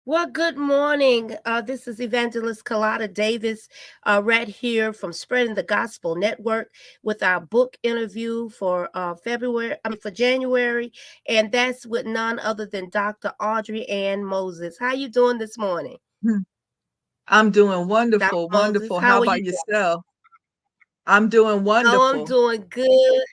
Well, good morning. This is Evangelist Kalata Davis, right here from Spreading the Gospel Network with our book interview for for January, and that's with none other than Dr. AudreyAnn Moses. How you doing this morning, Hmm. I'm doing Dr. wonderful, Moses? wonderful. How How are you about doing? yourself? I'm doing Oh, I'm wonderful. doing good.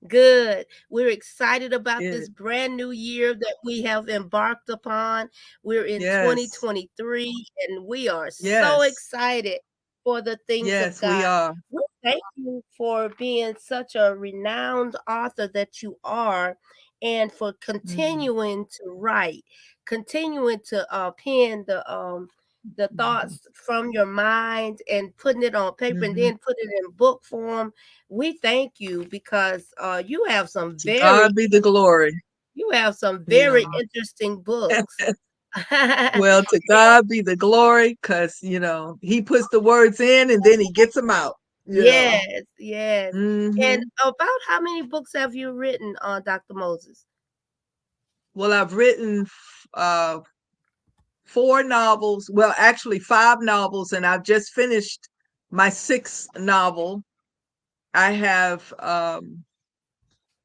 Good. We're excited about this Good. brand new year that we have embarked upon. We're in Yes. 2023 and we are so Yes. excited for the things of Yes, we God. are. We thank you for being such a renowned author that you are and for Mhm. continuing to write, continuing to pen the Mhm. thoughts from your mind and putting it on paper and Mhm. then put it in book form. We thank you because To God be the glory. you have some Yeah. very interesting books. Well, to God be the glory, because He puts the words in and then He gets them out. Yes, yes. And Hmm. about how many books have you written on Dr. Moses? Well, I've written uh, four novels. Well, actually, five novels, and I've just finished my sixth novel. I have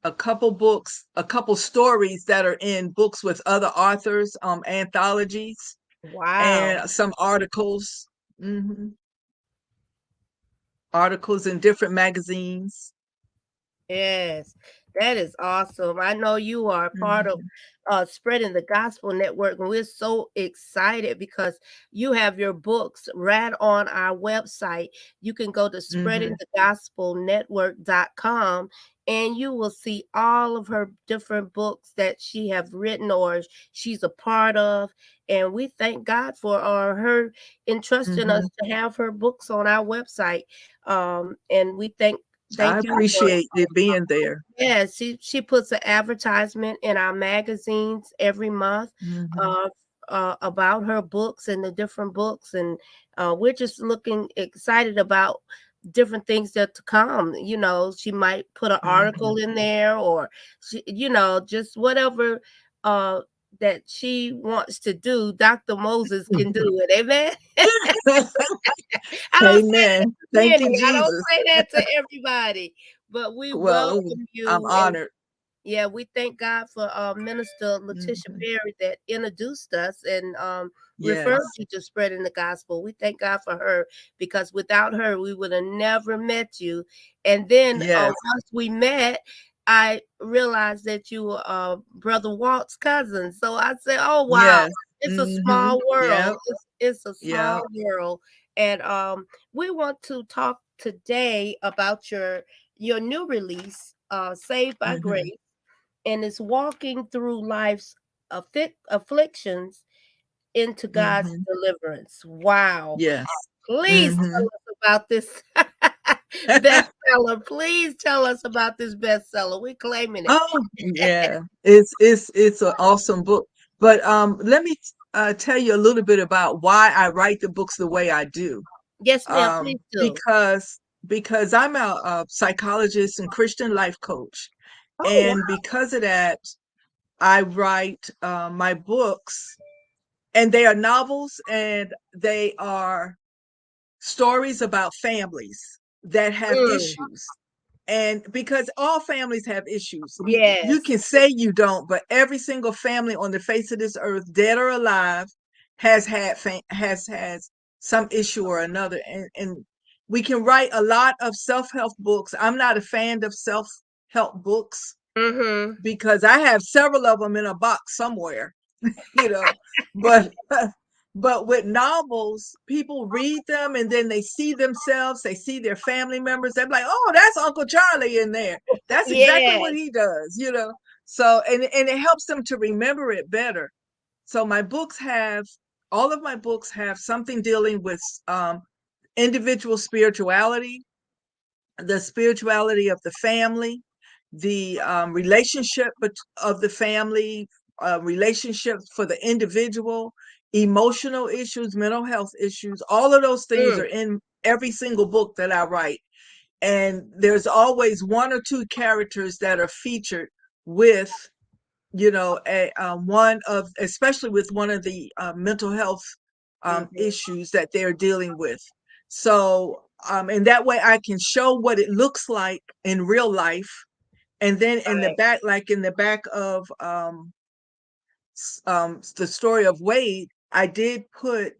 a couple books, a couple stories that are in books with other authors, anthologies, Wow. and some articles, hmm articles in different magazines. Yes, that is awesome. I know you are part of Hmm. Spreading the Gospel Network, and we're so excited because you have your books right on our website. You can go to Hmm. spreadingthegospelnetwork.com and you will see all of her different books that she have written or she's a part of. And we thank God for her entrusting us Hmm. to have her books on our website. And we I thank you for appreciate it being there. yeah, she puts an advertisement in our magazines every month Hmm. uh, about her books and the different books, and we're just looking excited about different things that to come. You know, she might put an Hmm. article in there, or just whatever uh, that she wants to do. Dr. Moses can do it. Amen. I don't say that Amen. to Thank many. you, I don't Jesus. say that to everybody, but we Well, welcome I'm you and honored. yeah, we thank God for Minister Letitia Hmm. Perry that introduced us and referred Yes. you to spreading the gospel. We thank God for her because without her, we would have never met you. And then Yes. once we met, I realized that you were Brother Walt's cousin. So I said, "Oh wow, Yes. it's a Hmm. small world. Yep. It's a small Yep. world." And we want to talk today about your new release, Saved by Hmm. Grace, and it's walking through life's afflictions into God's Hmm. deliverance. Wow. Yes. Please tell Hmm. us about this bestseller. Please tell us about this bestseller. We're claiming it. Oh, yeah. It's an awesome book. But let me tell you a little bit about why I write the books the way I do. Yes, ma'am. Please do. Because I'm a psychologist and Christian life coach, Oh, wow. and because of that, I write my books, and they are novels, and they are stories about families that have Mm, issues. And because all families have issues, you yes. can say you don't, but every single family on the face of this earth, dead or alive, has some issue or another. And we can write a lot of self-help books. I'm not a fan of self-help books Mm-hmm. because I have several of them in a box somewhere, you know. But but with novels, people read them and then they see themselves, they see their family members. They're like, "Oh, that's Uncle Charlie in there. That's exactly what Yes. he does." So and it helps them to remember it better. So my books have all of my books have something dealing with individual spirituality, the spirituality of the family, the relationship of the family, relationships for the individual, emotional issues, mental health issues. All of those things Mm, are in every single book that I write. And there's always one or two characters that are featured with one of, especially with one of the mental health Mhm. issues that they're dealing with. So, and that way I can show what it looks like in real life. And then in the Right. back, like in the back of the story of Wade, I did put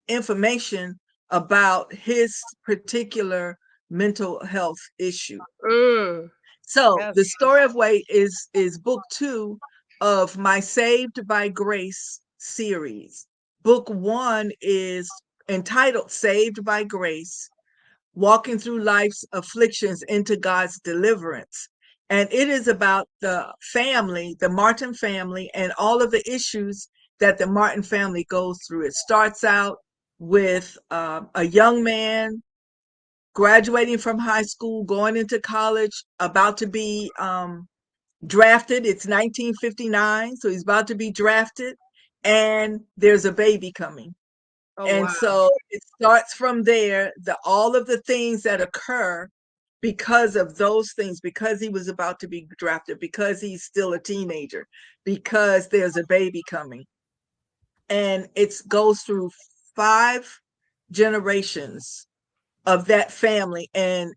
information about his particular mental health issue. Mm. So That's the story of Wade is book 2 of my Saved by Grace series. Book 1 is entitled Saved by Grace, Walking Through Life's Afflictions into God's Deliverance. And it is about the family, the Martin family, and all of the issues that the Martin family goes through. It starts out with a young man graduating from high school, going into college, about to be drafted. It's 1959, so he's about to be drafted, and there's a baby coming. Oh And wow. so it starts from there, all of the things that occur because of those things, because he was about to be drafted, because he's still a teenager, because there's a baby coming. And it goes through 5 generations of that family, and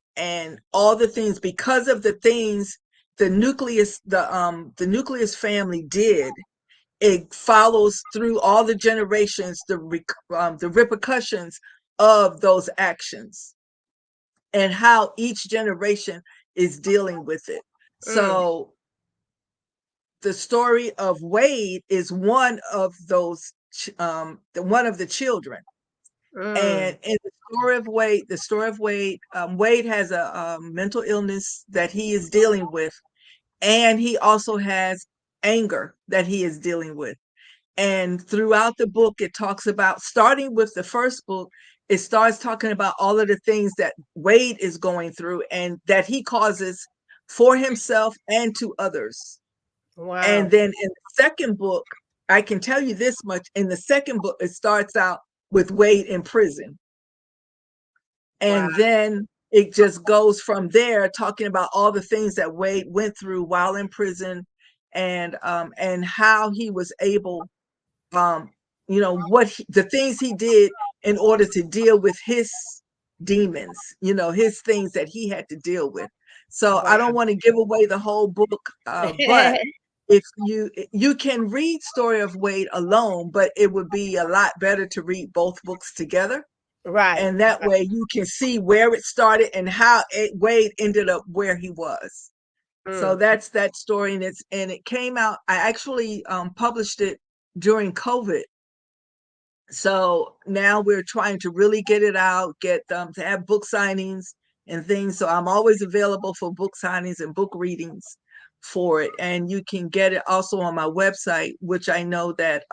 all the things, because of the things the nucleus family did. It follows through all the generations, the repercussions of those actions, and how each generation is dealing with it. Mm. So the story of Wade is one of those, one of the children. Mm. And in the story of Wade, Wade has a mental illness that he is dealing with, and he also has anger that he is dealing with. And throughout the book, it talks about, starting with the first book, it starts talking about all of the things that Wade is going through and that he causes for himself and to others. And Wow. then in the second book, I can tell you this much: in the second book, it starts out with Wade in prison. Wow. And then it just goes from there, talking about all the things that Wade went through while in prison, and how he was able, um, the things he did in order to deal with his demons, his things that he had to deal with. So Wow. I don't want to give away the whole book, but if you can read Story of Wade alone, but it would be a lot better to read both books together, Right. and that Right. way you can see where it started and how Wade ended up where he was. So Mm. that's that story, and it came out. I actually published it during COVID. So now we're trying to really get it out, get to have book signings and things. So I'm always available for book signings and book readings for it. And you can get it also on my website, which I know that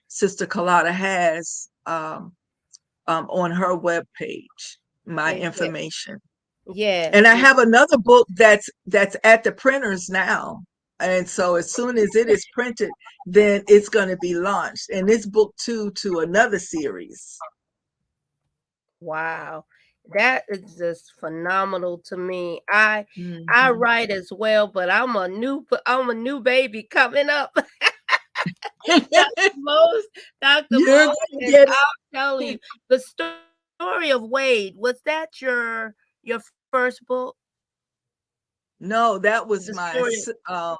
Sister Carlotta has on her webpage, my Yeah. information. And Yes. I have another book that's at the printers now. And so as soon as it is printed, then it's going to be launched. And it's book 2 to another series. Wow. That is just phenomenal to me. I Mhm. write as well, but I'm a new baby coming up. Dr. Mose, Dr. You're Mose, going to and get I'll tell you, the story of Wade, was that your first book? no, that was The story.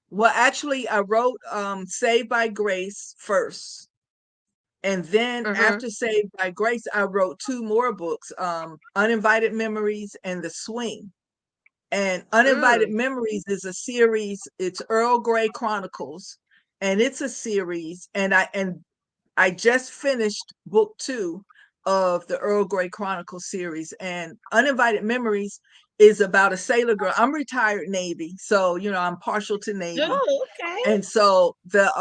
well, actually I wrote Saved by Grace first. And then Mhm. after Saved by Grace, I wrote 2 more books, Uninvited Memories and The Swing. And Uninvited Mm. Memories is a series. It's Earl Grey Chronicles, and it's a series. And I just finished book 2 of the Earl Grey Chronicles series. And Uninvited Memories is about a sailor girl. I'm retired Navy, so I'm partial to Navy. Oh, okay. And so the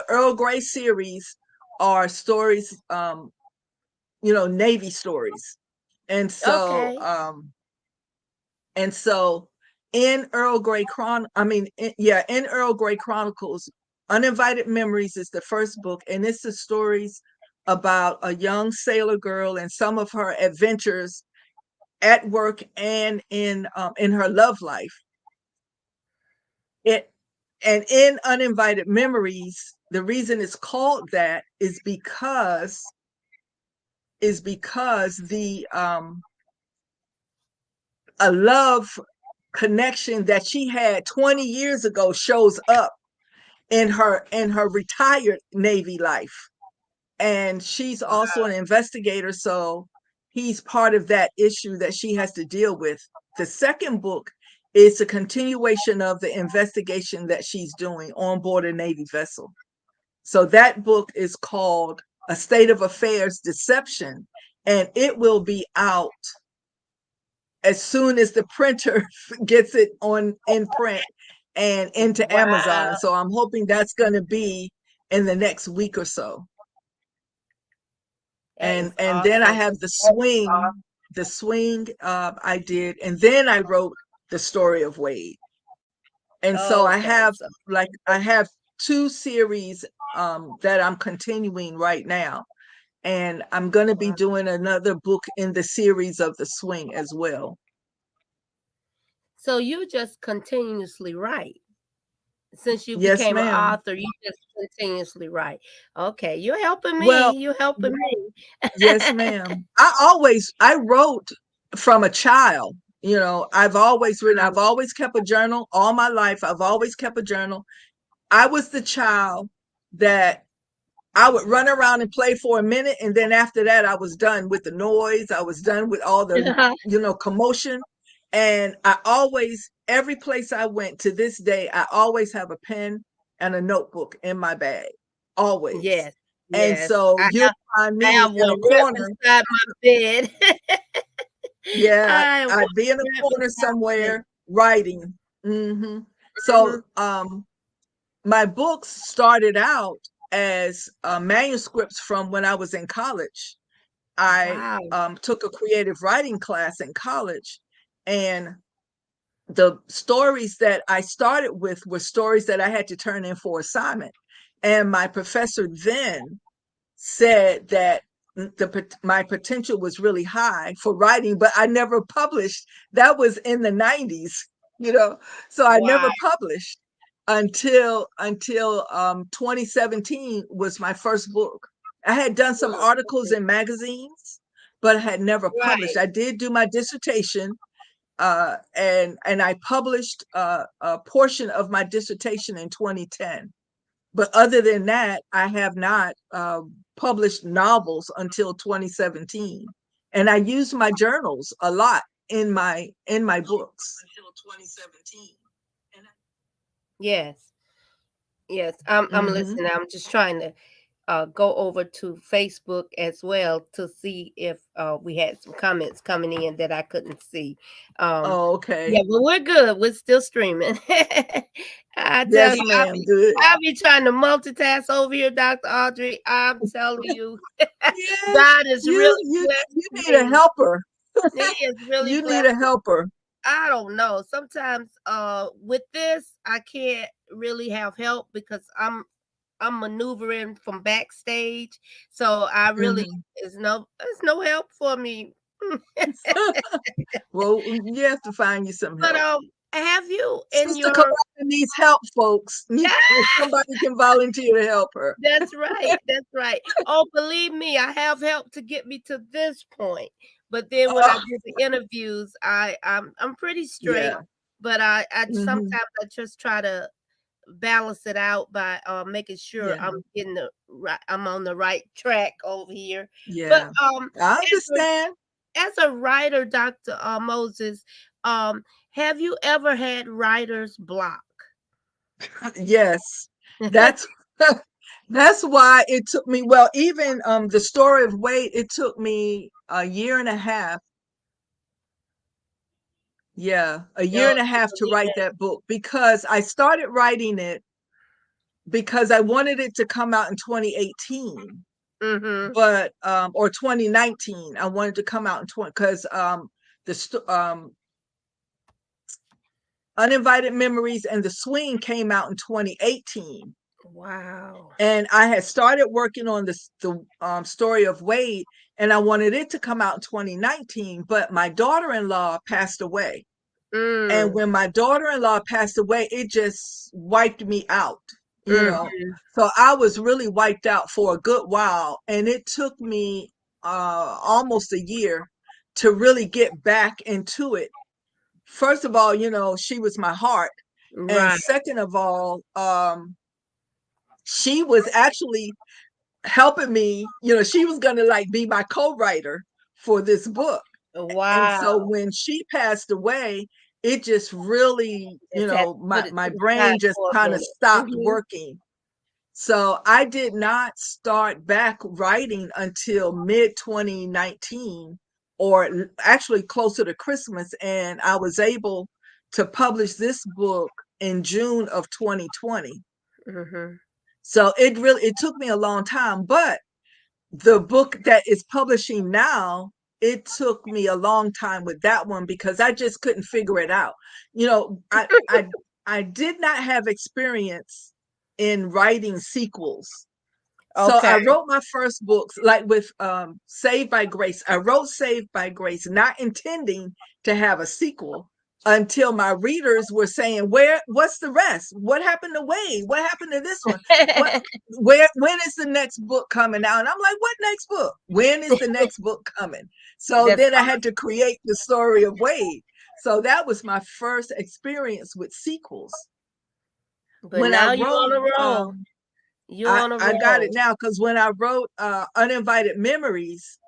Earl Grey series are stories, Navy stories. And so Okay. and so in Earl Grey in Earl Grey Chronicles, Uninvited Memories is the first book, and it's the stories about a young sailor girl and some of her adventures at work and in her love life. It And in Uninvited Memories, the reason it's called that is because the a love connection that she had 20 years ago shows up in her retired Navy life. And she's also an investigator, so he's part of that issue that she has to deal with. The second book is a continuation of the investigation that she's doing on board a Navy vessel. So that book is called A State of Affairs Deception, and it will be out as soon as the printer gets it on in print and into Wow, Amazon. So I'm hoping that's going to be in the next week or so. that is And then I awesome. have the swing I did, and then I wrote the story of Wade. And so Okay, so I have two series that I'm continuing right now, and I'm going to be wow. doing another book in the series of the swing as well. So you just continuously write. Since you Yes, became an ma'am. author, you just continuously write. Okay, you're helping me. Well, You're helping me. yes, ma'am. I wrote from a child. You know, I've always written, I've always kept a journal all my life. I've always kept a journal. I was the child that I would run around and play for a minute, and then after that, I was done with the noise. I was done with all the, commotion. And I always, every place I went to this day, I always have a pen and a notebook in my bag, always. Yes, And yes. so you'll find I me have in one a right corner. beside my bed. Yeah, I have one I'd be in a right corner beside my bed. somewhere writing. Mhm. So, my books started out as manuscripts from when I was in college. I Wow. took a creative writing class in college, and the stories that I started with were stories that I had to turn in for assignment. And my professor then said that my potential was really high for writing, but I never published. That was in the 90s, you know. So I Wow. never published until 2017 was my first book. I had done some articles in magazines, but I had never published. Right. I did do my dissertation, and I published a portion of my dissertation in 2010. But other than that, I have not published novels until 2017, and I use my journals a lot in my books. Until 2017. Yes. Yes. I'm Mm-hmm. listening. I'm just trying to go over to Facebook as well to see if we had some comments coming in that I couldn't see. Um, Oh, yeah, okay. but we're good. We're still streaming. I tell Yes, you, ma'am. Good. I'll be trying to multitask over here, Dr. Audrey. I'm telling you, Yes, God is really you blessed need a me. helper. He is really You need blessed. a helper. I don't know. Sometimes with this I can't really have help because I'm maneuvering from backstage. So I really Hmm. there's no help for me. Well, you have to find you some But help. have you in Sister your Coletta needs help, folks. Somebody can volunteer to help her. That's right. That's right. Oh, believe me, I have help to get me to this point. But then when I Oh, do the interviews, I'm pretty straight, yeah. but I Hmm. sometimes I just try to balance it out by making sure Yeah. I'm on the right track over here. But Yeah. I understand. as a writer, Dr. Moses, um, have you ever had writer's block? Yes. That's that's why it took me, well, even the story of Wade, it took me a year and a half. Yeah, a year No, and a you half to believe write that? that book because I started writing it because I wanted it to come out in 2018, Mhm. but or 2019. I wanted to come out in 20 because the Uninvited Memories and The Swing came out in 2018. Wow. And I had started working on the story of Wade, and I wanted it to come out in 2019, but my daughter-in-law passed away. And Mm. when my daughter-in-law passed away, it just wiped me out, you know. Mhm. So I was really wiped out for a good while, and it took me almost a year to really get back into it. First of all, you know, she was my heart, and Right. second of all, she was actually helping me. You know, she was going to like be my co-writer for this book. And Wow. so when she passed away, it just really, you Just had know, to put my it my to the side brain just for a kind of minute. stopped Mhm. working. So I did not start back writing until mid 2019, or actually closer to Christmas, and I was able to publish this book in June of 2020. Mhm. So it took me a long time, but the book that is publishing now, it took me a long time with that one because I just couldn't figure it out. You know, I did not have experience in writing sequels. So Okay. I wrote my first books like with Saved by Grace. I wrote Saved by Grace not intending to have a sequel until my readers were saying, what's the rest? What happened to Wade? What happened to this one? What when is the next book coming out? And I'm like, what next book? When is the next book coming? So That's then I had to create the story of Wade. So that was my first experience with sequels. but When I now you wrote on a roll. You I on a I got it roll. now because when I wrote Uninvited Memories,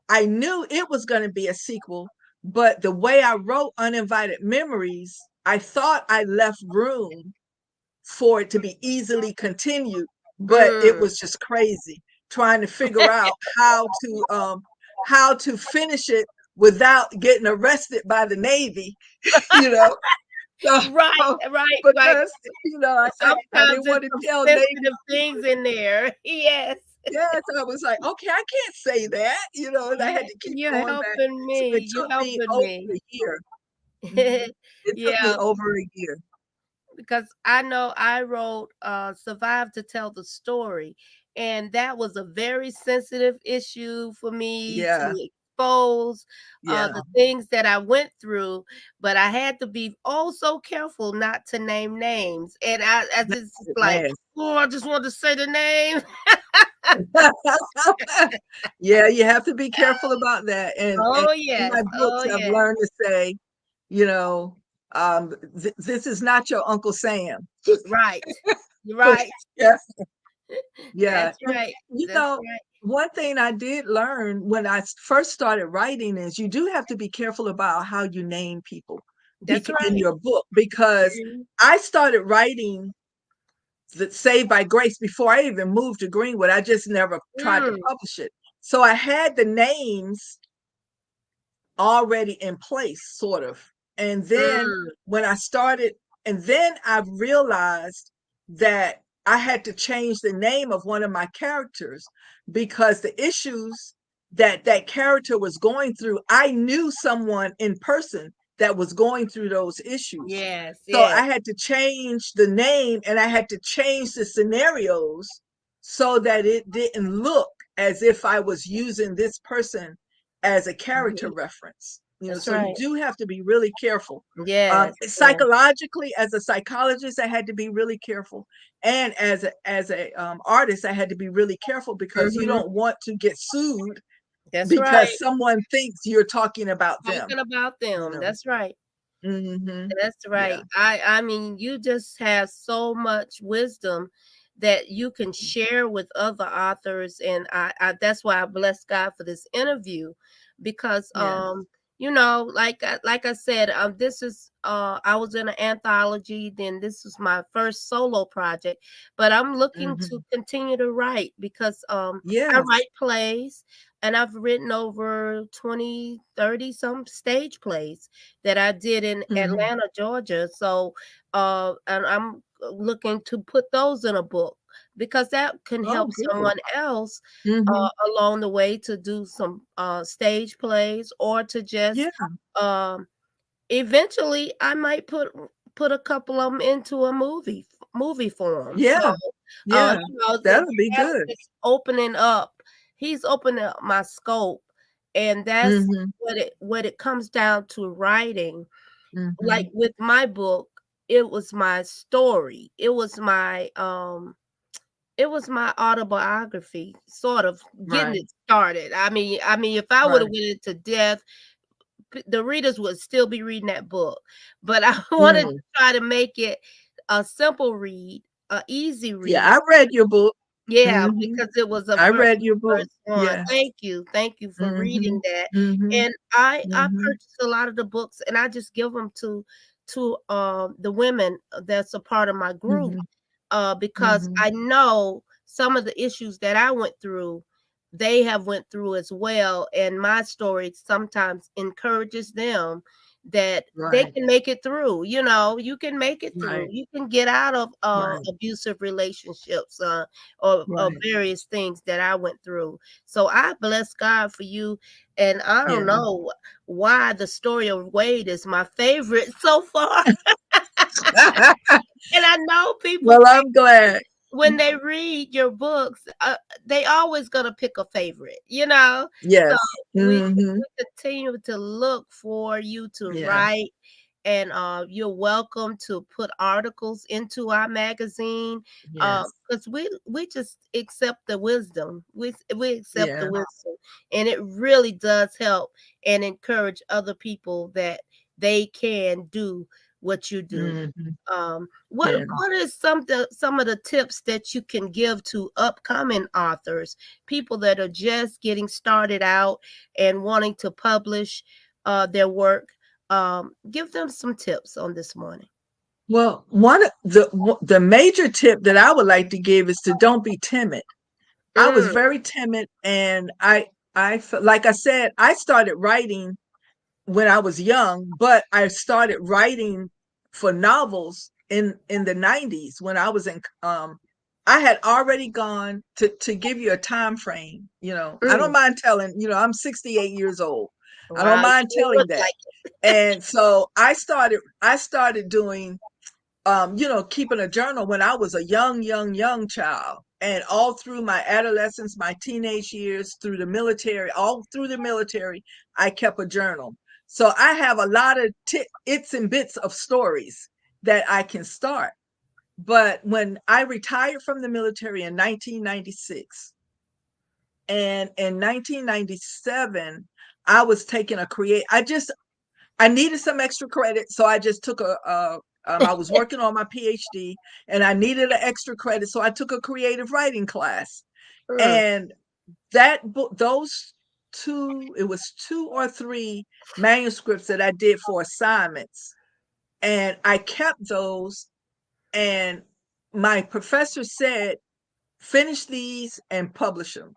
I knew it was going to be a sequel, but the way I wrote Uninvited Memories, I thought I left room for it to be easily continued, but it Mm. was just crazy trying to figure out how to finish it without getting arrested by the Navy, you know. So Right, right, right. because you know I Sometimes didn't there's want to some tell Navy. sensitive things in there. Yes. Yes, I was like, "Okay, I can't say that," you know, and I Yeah, had to keep you're going back. helping So me. it You're took me helping over me. a year. Mhm. It took me Yeah, over a year. because I know I wrote Survive to Tell the Story, and that was a very sensitive issue for me to Yeah, expose yeah. the things that I went through, but I had to be oh so careful not to name names. And I just like, Yes. oh, I just wanted to say the name. Yeah, you have to be careful about that, and Oh in yes, my oh books, I've yes, learned to say, you know, "This is not your Uncle Sam." right, you're right. Yeah. Yeah, That's and right. you That's know, right. one thing I did learn when first started writing is you do have to be careful about how you name people That's in right. your book because Mhm. I started writing the Saved by Grace before I even moved to Greenwood. I just never tried to Mm, publish it. So I had the names already in place, sort of. And then mm. when I started, and then I realized that I had to change the name of one of my characters because the issues that that character was going through, I knew someone in person that was going through those issues. Yes, So yes. I had to change the name and I had to change the scenarios so that it didn't look as if I was using this person as a character Mhm. reference. You know, That's so you right. do have to be really careful. Yes, yes. Psychologically, as a psychologist, I had to be really careful, and as a artist, I had to be really careful because you Mhm. don't want to get sued That's because right. someone thinks you're talking about them. Talking about You them. know. That's right. Hmm. That's Yeah. right. I mean, you just have so much wisdom that you can share with other authors, and I that's why I bless God for this interview, because Yes. like I said, this is I was in an anthology, then this was my first solo project, but I'm looking to Hmm. continue to write because I Yes. write plays, and I've written over 20, 30 some stage plays that I did in Hmm. Atlanta, Georgia. So, and I'm looking to put those in a book because that can Oh, help good. someone else Hmm. along the way to do some stage plays or to just Yeah. um, eventually I might put a couple of them into a movie form. So, Yeah. Yeah. that That'll be God good. is opening up. He's opening up my scope, and that's Hmm. what it comes down to writing. Mm-hmm. like with my book, it was my story. It was my autobiography, sort of getting Right. it started. I mean, if I would have Right. went into depth, the readers would still be reading that book. But I wanted to Mm. try to make it a simple read, a easy Yeah, read. I read your book. Yeah, Mm-hmm. because it was a I read your book. first one. Yeah. Thank you. Thank you for Mm-hmm. reading that. Mm-hmm. And I Mm-hmm. purchased a lot of the books, and I just give them to the women that's a part of my group, Mm-hmm. because Mm-hmm. I know some of the issues that I went through, they have went through as well, and my story sometimes encourages them that they Right. can make it through. You can make it through. Right. You can get out of Right. abusive relationships, or Right. various things that I went through. So I bless God for you, and I don't Yeah. know why the story of Wade is my favorite so far. And I know people Well, I'm glad. when they read your books, they always gonna pick a favorite. So Yes. Mm-hmm. we continue to look for you to Yeah. write, and you're welcome to put articles into our magazine, Yes. because we just accept the wisdom. We accept the Yeah. wisdom, and it really does help and encourage other people that they can do what you do. Mm-hmm. What Yeah. what is some of the tips that you can give to upcoming authors, people that are just getting started out and wanting to publish their work? Give them some tips on this morning. Well, the major tip that I would like to give is to don't be timid. I was Mm, very timid, and like I said, I started writing when I was young, but I started writing for novels in the 90s when I was in I had already gone to give you a time frame, I don't mm. mind telling, I'm 68 years old. I don't Wow, mind you telling look that. like And so I started doing keeping a journal when I was a young child. And all through my adolescence, my teenage years, through the military, all through the military, I kept a journal. So I have a lot of its and bits of stories that I can start. But when I retired from the military in 1996, and in 1997, I was taking a create. I needed some extra credit, so I just took I was working on my PhD, and I needed an extra credit, so I took a creative writing class. mm, And that book, those two, it was two or three manuscripts that I did for assignments, and I kept those. And my professor said, finish these and publish them.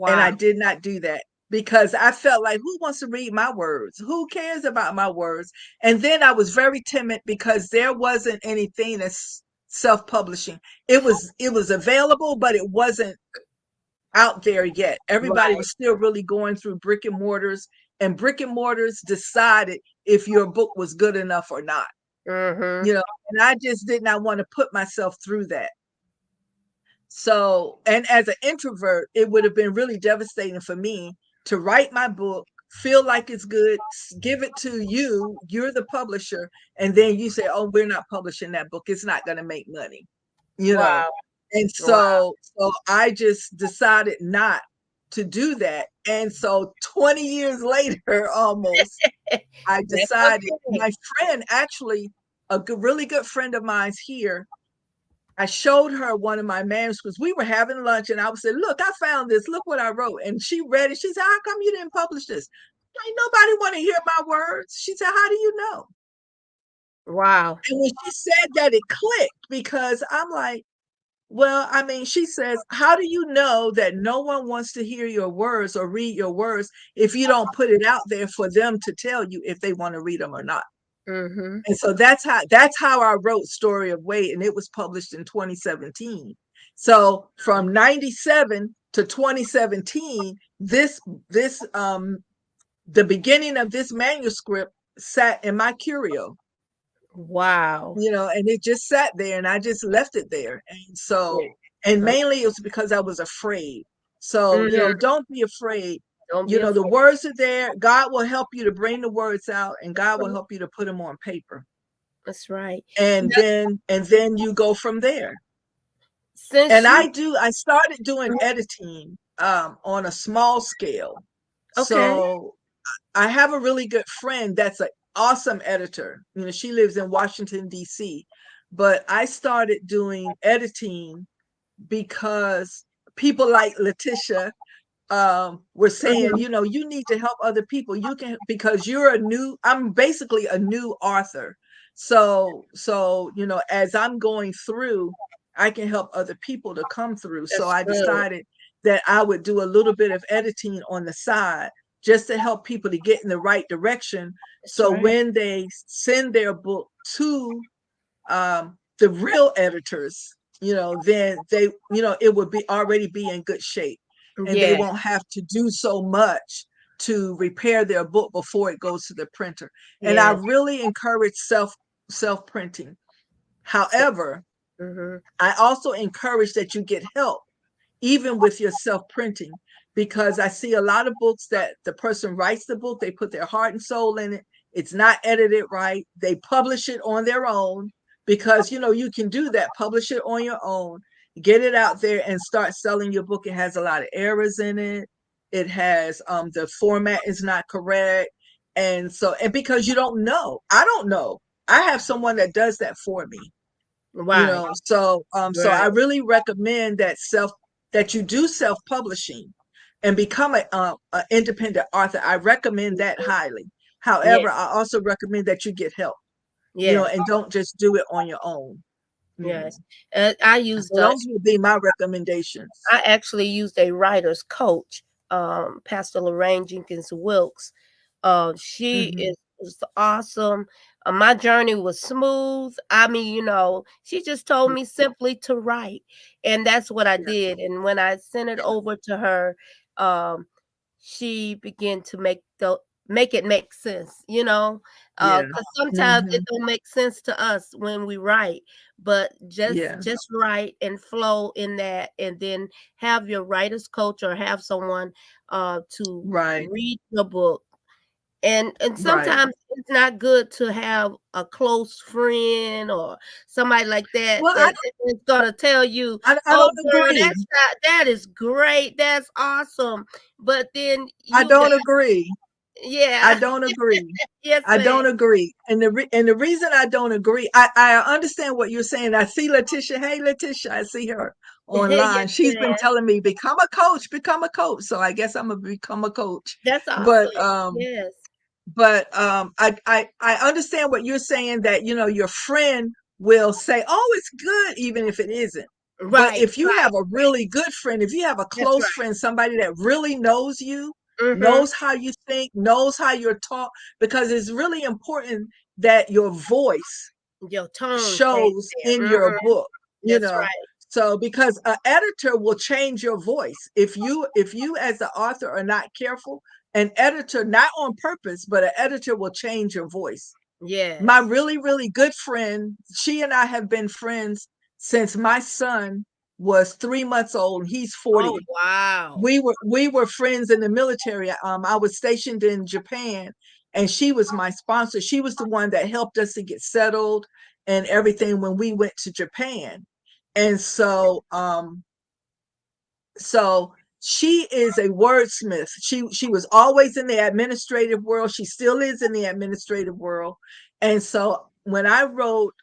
And I wow. did not do that because I felt like, who wants to read my words? Who cares about my words? And then I was very timid because there wasn't anything that's self-publishing. It was available, but it wasn't out there yet. Everybody Right. was still really going through brick and mortars, and brick and mortars decided if your book was good enough or not. Mm-hmm. You know, and I just did not want to put myself through that. So, and as an introvert, it would have been really devastating for me to write my book, feel like it's good, give it to you, you're the publisher, and then you say, "Oh, we're not publishing that book. It's not going to make money." You know. Wow. And Wow. so I just decided not to do that. And so 20 years later almost, I That's decided, okay. my friend actually, really good friend of mine's here, I showed her one of my manuscripts. We were having lunch, and I was saying, "Look, I found this. Look what I wrote." And she read it. She said, "How come you didn't publish this?" Ain't nobody want to hear my words. She said, "How do you know?" Wow. And when she said that, it clicked because I'm like, well, I mean, she says, "How do you know that no one wants to hear your words or read your words if you don't put it out there for them to tell you if they want to read them or not?" Mm-hmm. And so that's how I wrote Story of Wade, and it was published in 2017. So from 97 to 2017, this the beginning of this manuscript sat in my curio, Wow. and it just sat there, and I just left it there. And so, Yeah. and mainly it was because I was afraid. So, Mm, don't be afraid. Don't You be know, the afraid. words are there. God will help you to bring the words out, and God will Mhm. help you to put them on paper. That's right. And Now, then you go from there. And since you I started doing editing on a small scale. okay, So I have a really good friend that's an awesome editor. You know, she lives in Washington, D.C. But I started doing editing because people like Letitia were saying, mhm, you know, you need to help other people. You can, because I'm basically a new author. So, you know, as I'm going through, I can help other people to come through. So that's I good. decided that I would do a little bit of editing on the side just to help people to get in the right direction. That's So right. when they send their book to the real editors, you know, then they, you know, it would be already be in good shape, and they Yeah, won't have to do so much to repair their book before it goes to the printer. And I yeah. really encourage self printing. So, However, mhm. I also encourage that you get help even with your self printing, because I see a lot of books that the person writes the book, they put their heart and soul in it. It's not edited right. They publish it on their own because, you know, you can do that, publish it on your own, get it out there and start selling your book. It has a lot of errors in it. It has the format is not correct. And so, and because you don't know, I don't know. I have someone that does that for me, you Right, know. So I right. really recommend that you do self publishing and become a independent author. I recommend that highly. Yeah, However, I also recommend that you get help, you know, yes, and don't just do it on your own. Mhm. yes. I used So those would be my recommendations. I actually used a writer's coach, Pastor Lorraine Jenkins Wilkes. She Hmm. is awesome. My journey was smooth. I mean, she just told me simply to write, and that's what I Yeah, did. And when I sent it yeah, over to her, um, she began to make it make sense, yeah. because sometimes it Hmm. don't make sense to us when we write, but just Yeah, just write and flow in that, and then have your writer's coach or have someone to right, read your book. And right. sometimes it's not good to have a close friend or somebody like that Well, that is gonna tell you, I "Oh, don't girl, agree. that is great, that's awesome." But then I you got don't agree. I yeah. don't agree. Yes, I ma'am. don't agree. And the reason I don't agree, I understand what you're saying. I see Letitia. Hey, Letitia, I see her online. Yes, She's been ma'am. telling me, become a coach, become a coach. So I guess I'm gonna become a coach. That's awesome. But Yes. I understand what you're saying, that, you know, your friend will say, oh, it's good, even if it isn't. But Right, if you right. have a really good friend, if you have a That's close right. friend, somebody that really knows you, Mhm. knows how you think, knows how you're taught, because it's really important that your voice Your tone stays shows in there. your Mhm. book, you That's know. right. So because an editor will change your voice if you as the author are not careful. An editor, not on purpose, but an editor will change your voice. My Yes. really really good friend, she and I have been friends since my son was 3 months old. He's Oh, 40. wow. We were friends in the military. I was stationed in Japan, and she was my sponsor. She was the one that helped us to get settled and everything when we went to Japan. And so she is a wordsmith. She was always in the administrative world. She still is in the administrative world. And so when I wrote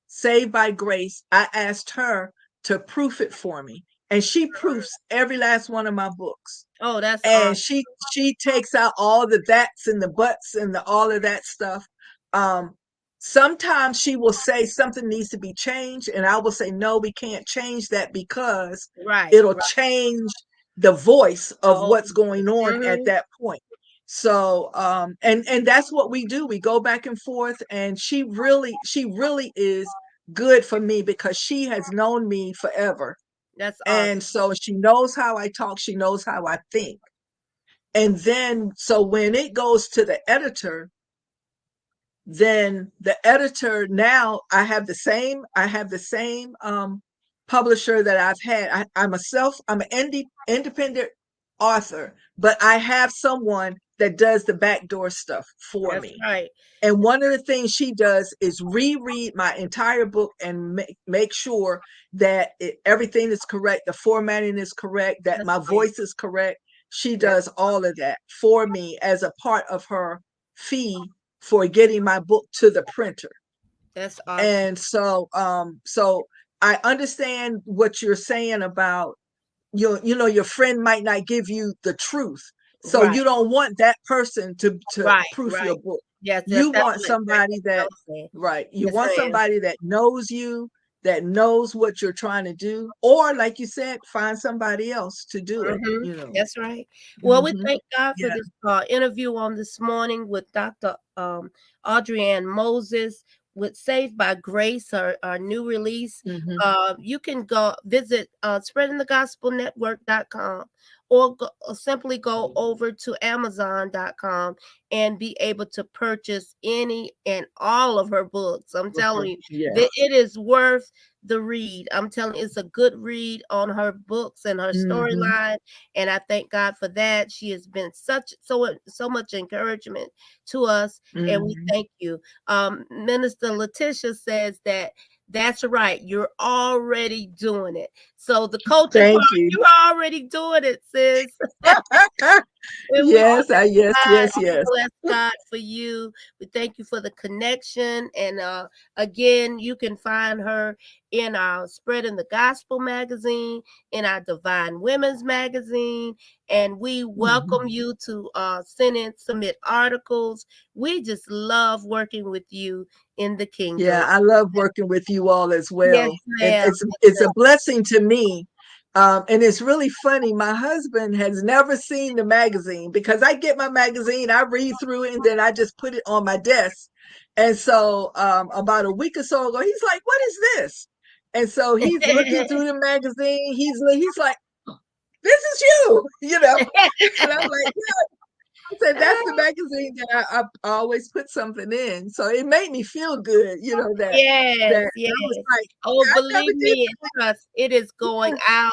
Saved by Grace, I asked her to proof it for me. And she proofs every last one of my books. Oh, that's And awesome. she takes out all the that's and the buts and all of that stuff. Um, Sometimes she will say something needs to be changed, and I will say, no, we can't change that because Right, it'll right. change the voice The of whole what's going on at mhm. that point. So and that's what we do. We go back and forth, and she really is good for me because she has known me forever. That's And awesome. so she knows how I talk, she knows how I think. And then so when it goes to the editor, then the editor, now I have the same publisher that I've had. I'm an independent author, but I have someone that does the backdoor stuff for That's me. right. And one of the things she does is reread my entire book and make sure that everything is correct, the formatting is correct, that That's my great. voice is correct. She That's does all of that for me as a part of her fee for getting my book to the printer. that's awesome. And so I understand what you're saying about your friend might not give you the truth. So Right, you don't want that person to right, proof your right. book. Yes, You that's want what exactly somebody what I that was saying. right. You Yes, want ma'am. somebody that knows you, that knows what you're trying to do, or like you said, find somebody else to do it, Mhm. you know. That's right. Well, we Mhm. thank God for Yeah. this interview on this morning with Dr. AudreyAnn Moses with Saved by Grace, our new release. Mhm. You can go visit spreadingthegospelnetwork.com or simply go over to amazon.com and be able to purchase any and all of her books. I'm telling you, that Yes. it is worth the read. I'm telling you, it's a good read on her books and her Mhm. storyline, and I thank God for that. She has been so much encouragement to us, and we Mhm. thank you. Minister Letitia says that that's right. You're already doing it. So the coaching part, Thank you. you're already doing it, sis. And we Yes, yes, yes, we yes. bless God for you. We thank you for the connection. And again, you can find her in our Spreading the Gospel magazine, in our Divine Women's magazine. And we Mhm. welcome you to submit articles. We just love working with you in the Yeah, kingdom. I love working with you all as Yes, well. And ma'am. it's a blessing to me. And it's really funny. My husband has never seen the magazine because I get my magazine, I read through it, and then I just put it on my desk. And so about a week or so ago, he's like, "What is this?" And so he's looking through the magazine. He's like, "This is you," you know. And I'm like, I said that's the magazine that I always put something in. So it made me feel good, that Yes, yes. I was like, Oh, I never believe did me and trust, it is going that.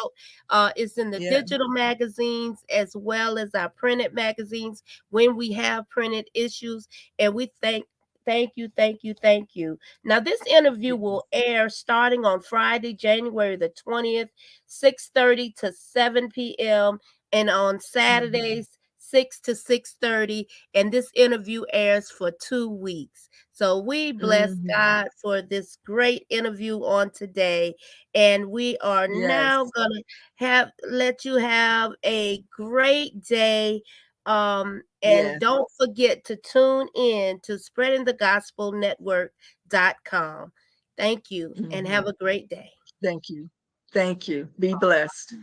out. It's in the Yeah. digital magazines as well as our printed magazines when we have printed issues. And we thank you. Now, this interview Yeah. will air starting on Friday, January the 20th, 6:30 to 7 p.m. and on Mhm. Saturdays, 6 to 6:30. And this interview airs for 2 weeks. So we bless Mhm. God for this great interview on today. And we are now Yes. gonna have let you have a great day. And Yes. don't forget to tune in to spreadingthegospelnetwork.com. Thank you and have Mhm. a great day. Thank you. Thank you. Be blessed.